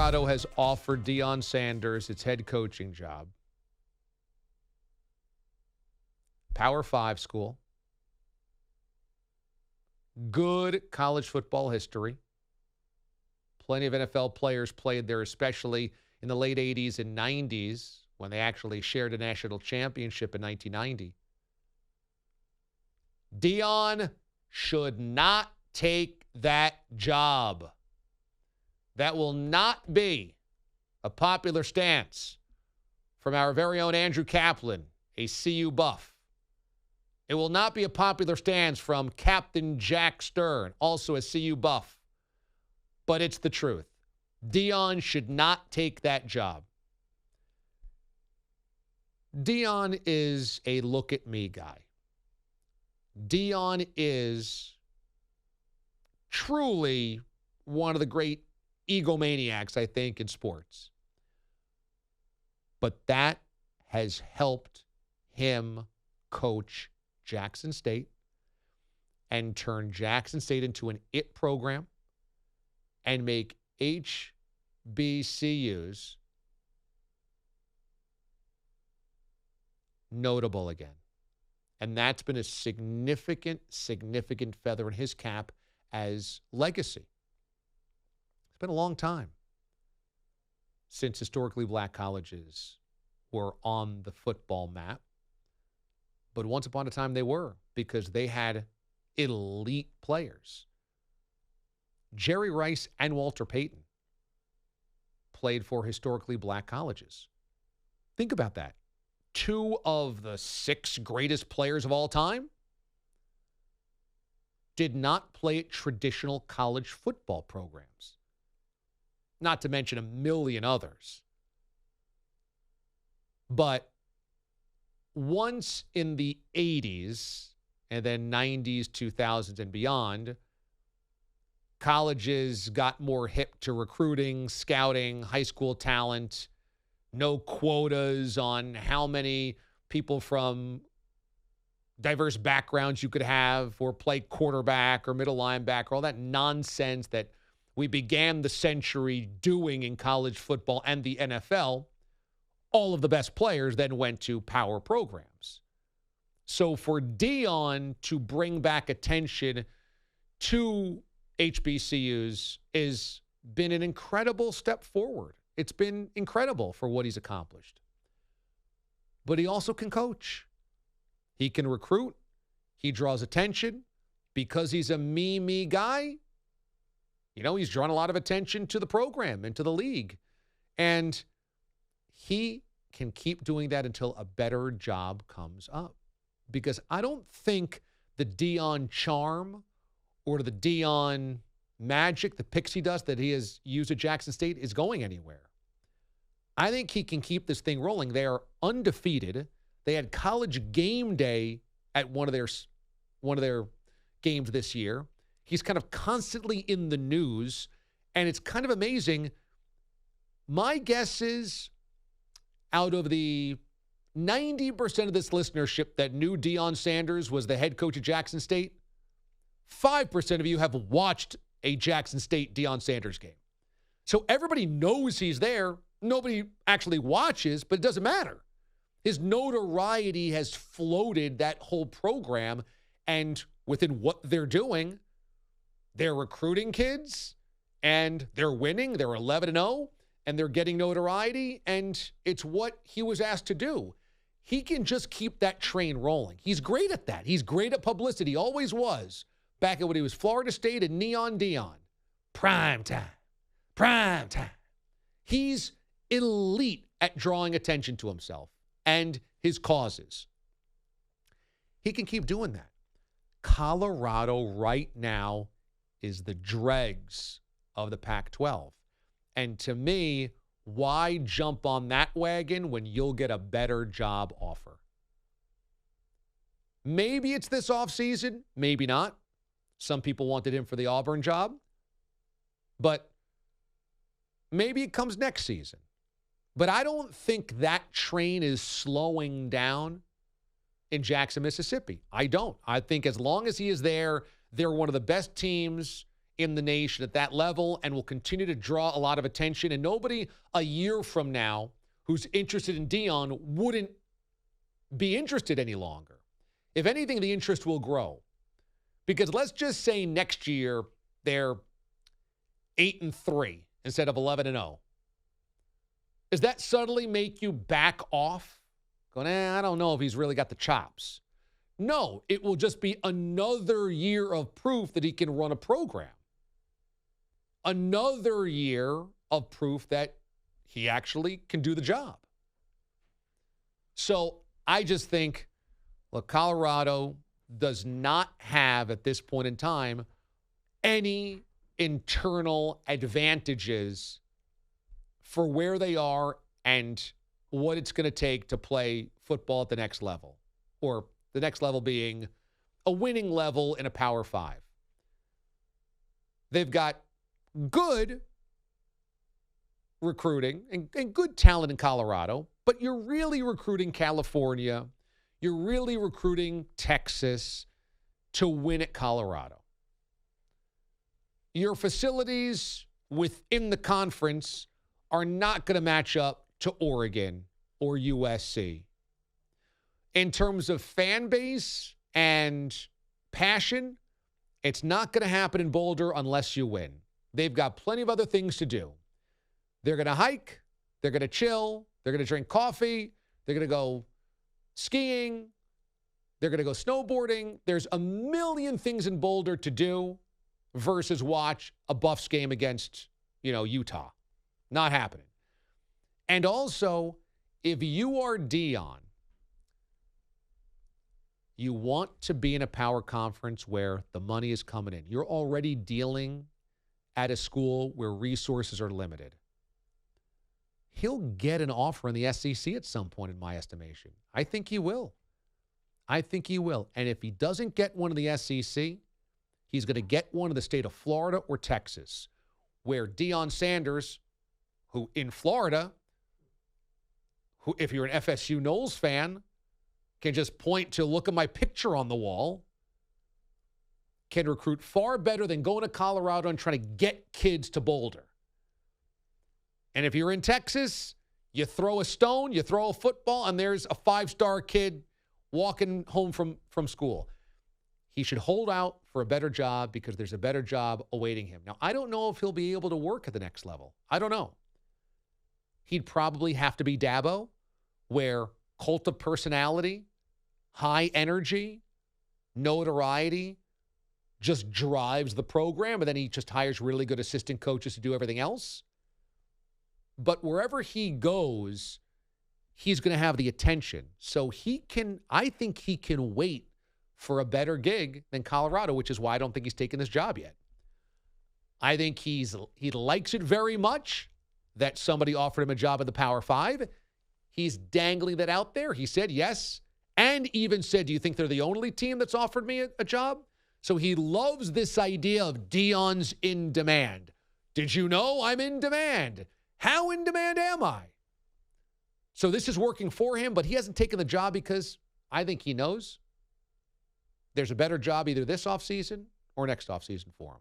Colorado has offered Deion Sanders its head coaching job. Power 5 school. Good college football history. Plenty of NFL players played there, especially in the late 80s and 90s when they actually shared a national championship in 1990. Deion should not take that job. That will not be a popular stance from our very own Andrew Kaplan, a CU buff. It will not be a popular stance from Captain Jack Stern, also a CU buff. But it's the truth. Deion should not take that job. Deion is a look-at-me guy. Deion is truly one of the great egomaniacs, I think, in sports. But that has helped him coach Jackson State and turn Jackson State into an IT program and make HBCUs notable again. And that's been a significant feather in his cap as legacy. It's been a long time since historically black colleges were on the football map. But once upon a time they were, because they had elite players. Jerry Rice and Walter Payton played for historically black colleges. Think about that. 2 of the 6 greatest players of all time did not play at traditional college football programs. Not to mention a million others. But once in the 80s and then 90s, 2000s, and beyond, colleges got more hip to recruiting, scouting, high school talent, no quotas on how many people from diverse backgrounds you could have or play quarterback or middle linebacker, all that nonsense that we began the century doing in college football and the NFL. All of the best players then went to power programs. So for Deion to bring back attention to HBCUs has been an incredible step forward. It's been incredible for what he's accomplished. But he also can coach. He can recruit. He draws attention. Because he's a me guy, he's drawn a lot of attention to the program and to the league. And he can keep doing that until a better job comes up. Because I don't think the Deion charm or the Deion magic, the pixie dust that he has used at Jackson State is going anywhere. I think he can keep this thing rolling. They are undefeated. They had College Game Day at one of their games this year. He's kind of constantly in the news, and it's kind of amazing. My guess is out of the 90% of this listenership that knew Deion Sanders was the head coach at Jackson State, 5% of you have watched a Jackson State Deion Sanders game. So everybody knows he's there. Nobody actually watches, but it doesn't matter. His notoriety has floated that whole program, and within what they're doing, they're recruiting kids, and they're winning. They're 11-0, and they're getting notoriety, and it's what he was asked to do. He can just keep that train rolling. He's great at that. He's great at publicity, always was. Back at when he was Florida State and Neon Deion. Prime time. He's elite at drawing attention to himself and his causes. He can keep doing that. Colorado right now is the dregs of the Pac-12. And to me, why jump on that wagon when you'll get a better job offer? Maybe it's this offseason, maybe not. Some people wanted him for the Auburn job. But maybe it comes next season. But I don't think that train is slowing down in Jackson, Mississippi. I don't. I think as long as he is there, they're one of the best teams in the nation at that level and will continue to draw a lot of attention. And nobody a year from now who's interested in Deion wouldn't be interested any longer. If anything, the interest will grow. Because let's just say next year they're 8-3 instead of 11-0. Does that suddenly make you back off? Going, I don't know if he's really got the chops. No, it will just be another year of proof that he can run a program. Another year of proof that he actually can do the job. So I just think, look, Colorado does not have at this point in time any internal advantages for where they are and what it's going to take to play football at the next level, or the next level being a winning level in a Power 5. They've got good recruiting and good talent in Colorado, but you're really recruiting California. You're really recruiting Texas to win at Colorado. Your facilities within the conference are not going to match up to Oregon or USC. In terms of fan base and passion, it's not going to happen in Boulder unless you win. They've got plenty of other things to do. They're going to hike. They're going to chill. They're going to drink coffee. They're going to go skiing. They're going to go snowboarding. There's a million things in Boulder to do versus watch a Buffs game against, Utah. Not happening. And also, if you are Deion, you want to be in a power conference where the money is coming in. You're already dealing at a school where resources are limited. He'll get an offer in the SEC at some point, in my estimation. I think he will. And if he doesn't get one in the SEC, he's going to get one in the state of Florida or Texas, where Deion Sanders, who in Florida, who if you're an FSU Noles fan, can just point to, look at my picture on the wall, can recruit far better than going to Colorado and trying to get kids to Boulder. And if you're in Texas, you throw a stone, you throw a football, and there's a 5-star kid walking home from school. He should hold out for a better job because there's a better job awaiting him. Now, I don't know if he'll be able to work at the next level. I don't know. He'd probably have to be Dabo, where cult of personality, high energy, notoriety just drives the program, and then he just hires really good assistant coaches to do everything else. But wherever he goes, he's going to have the attention. So I think he can wait for a better gig than Colorado, which is why I don't think he's taken this job yet. I think he likes it very much that somebody offered him a job in the Power 5. He's dangling that out there. He said yes, and even said, do you think they're the only team that's offered me a job? So he loves this idea of Deion's in demand. Did you know I'm in demand? How in demand am I? So this is working for him, but he hasn't taken the job because I think he knows there's a better job either this offseason or next offseason for him.